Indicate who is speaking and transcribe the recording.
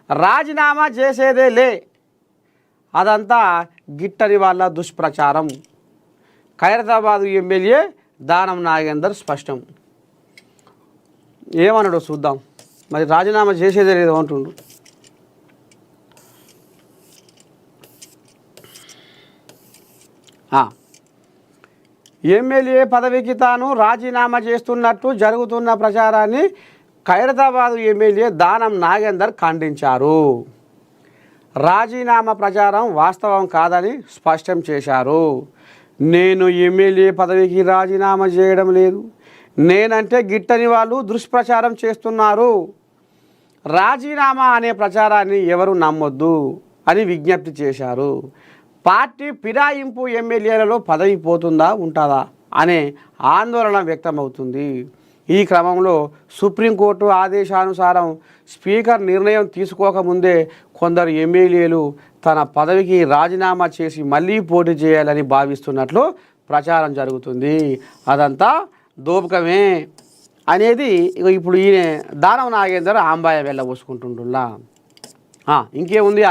Speaker 1: రాజీనామా చేసేదే లే, అదంతా గిట్టని వాళ్ళ దుష్ప్రచారం. ఖైరతాబాద్ ఎమ్మెల్యే దానం నాగేందర్ స్పష్టం. ఏమన్నాడో చూద్దాం. మరి రాజీనామా చేసేదే లేదు అంటుండు. ఎమ్మెల్యే పదవికి తాను రాజీనామా చేస్తున్నట్టు జరుగుతున్న ప్రచారాన్ని ఖైరతాబాద్ ఎమ్మెల్యే దానం నాగేందర్ ఖండించారు. రాజీనామా ప్రచారం వాస్తవం కాదని స్పష్టం చేశారు. నేను ఎమ్మెల్యే పదవికి రాజీనామా చేయడం లేదు, నేనంటే గిట్టని వాళ్ళు దుష్ప్రచారం చేస్తున్నారు. రాజీనామా అనే ప్రచారాన్ని ఎవరు నమ్మొద్దు అని విజ్ఞప్తి చేశారు. పార్టీ ఫిరాయింపు ఎమ్మెల్యేలలో పదవి పోతుందా ఉంటుందా అనే ఆందోళన వ్యక్తమవుతుంది. ఈ క్రమంలో సుప్రీంకోర్టు ఆదేశానుసారం స్పీకర్ నిర్ణయం తీసుకోకముందే కొందరు ఎమ్మెల్యేలు తన పదవికి రాజీనామా చేసి మళ్ళీ పోటీ చేయాలని భావిస్తున్నట్లు ప్రచారం జరుగుతుంది. అదంతా దోపకమే అనేది ఇప్పుడు ఈయన దానం నాగేందర్ ఆంబాయ వెళ్ళబోసుకుంటుంటున్నా. ఇంకేముంది